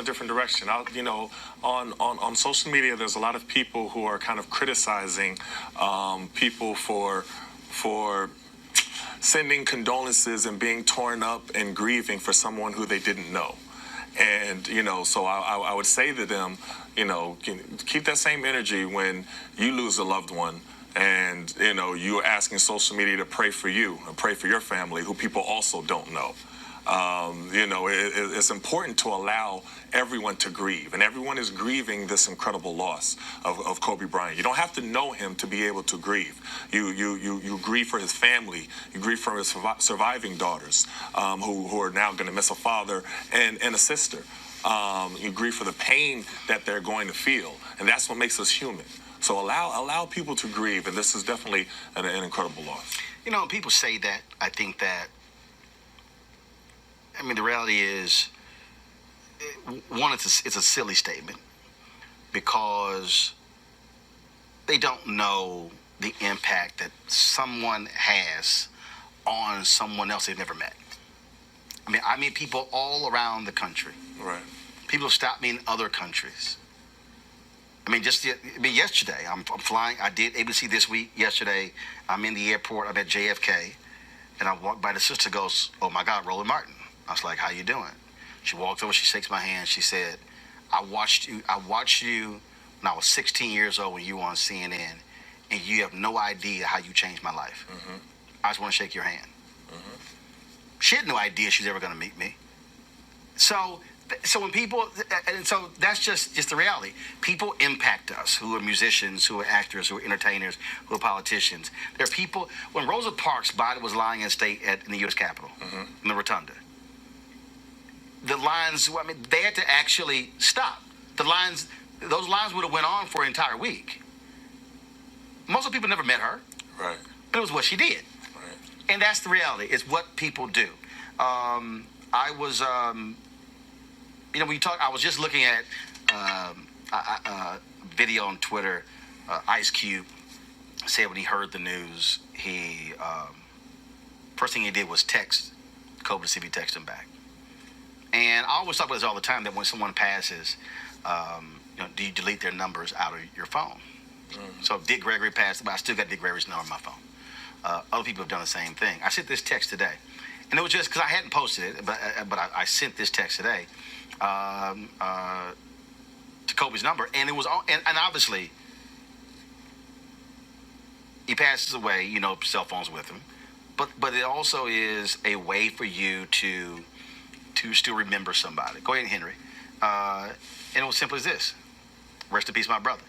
A different direction. On social media, there's a lot of people who are kind of criticizing people for sending condolences and being torn up and grieving for someone who they didn't know. And, so I would say to them, keep that same energy when you lose a loved one. And, you're asking social media to pray for you and pray for your family, who people also don't know. It's important to allow everyone to grieve, and everyone is grieving this incredible loss of Kobe Bryant. You don't have to know him to be able to grieve. You grieve for his family. You grieve for his surviving daughters, who are now going to miss a father and a sister. You grieve for the pain that they're going to feel, and that's what makes us human. So allow people to grieve, and this is definitely an incredible loss. People say that. I think that. The reality is, one, it's a silly statement because they don't know the impact that someone has on someone else they've never met. I meet people all around the country. Right. People stop me in other countries. Yesterday, I'm flying. I did ABC This Week yesterday. I'm in the airport. I'm at JFK, and I walked by. The sister goes, "Oh my God, Roland Martin." I was like, "How you doing?" She walked over, she shakes my hand. She said, I watched you when I was 16 years old when you were on CNN, and you have no idea how you changed my life. Mm-hmm. I just want to shake your hand. Mm-hmm. She had no idea she's ever going to meet me. So when people, and so that's just the reality. People impact us, who are musicians, who are actors, who are entertainers, who are politicians. There are people, when Rosa Parks' body was lying in state in the U.S. Capitol, mm-hmm. in the Rotunda, the lines, they had to actually stop. Those lines would have went on for an entire week. Most of the people never met her. Right. But it was what she did. Right. And that's the reality. It's what people do. I was, I was just looking at a video on Twitter. Ice Cube said when he heard the news, he first thing he did was text Kobe to see if he texted him back. And I always talk about this all the time, that when someone passes, do you delete their numbers out of your phone? Mm. So if Dick Gregory passed, but I still got Dick Gregory's number on my phone. Other people have done the same thing. I sent this text today. And it was just because I hadn't posted it, but I sent this text today to Kobe's number. And it was, and obviously, he passes away, cell phones with him. But it also is a way for you to still remember somebody. Go ahead, Henry. And it was simple as this. Rest in peace, my brother.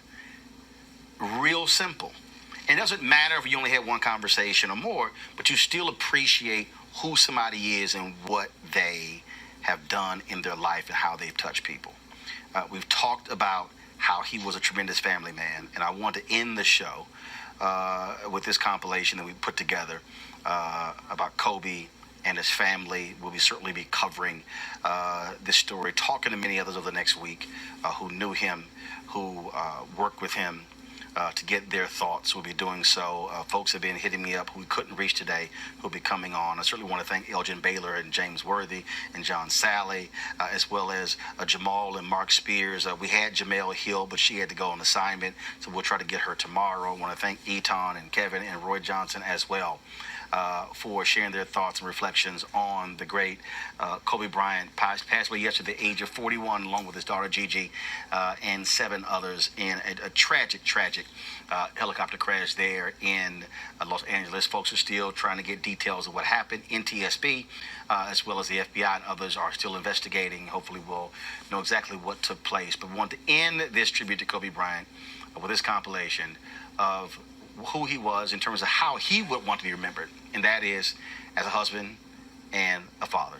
Real simple. And it doesn't matter if you only had one conversation or more, but you still appreciate who somebody is and what they have done in their life and how they've touched people. We've talked about how he was a tremendous family man, and I want to end the show with this compilation that we put together about Kobe and his family. We'll certainly be covering this story, talking to many others over the next week who knew him, who worked with him to get their thoughts. We'll be doing so. Folks have been hitting me up who we couldn't reach today, who'll be coming on. I certainly want to thank Elgin Baylor and James Worthy and John Sally, as well as Jamal and Mark Spears. We had Jamel Hill, but she had to go on assignment, so we'll try to get her tomorrow. I want to thank Etan and Kevin and Roy Johnson as well for sharing their thoughts and reflections on the great Kobe Bryant, passed away yesterday at the age of 41, along with his daughter Gigi and 7 others in a tragic helicopter crash there in Los Angeles. Folks are still trying to get details of what happened. NTSB, as well as the FBI and others, are still investigating. Hopefully we'll know exactly what took place. But we want to end this tribute to Kobe Bryant with this compilation of who he was in terms of how he would want to be remembered, and that is as a husband and a father.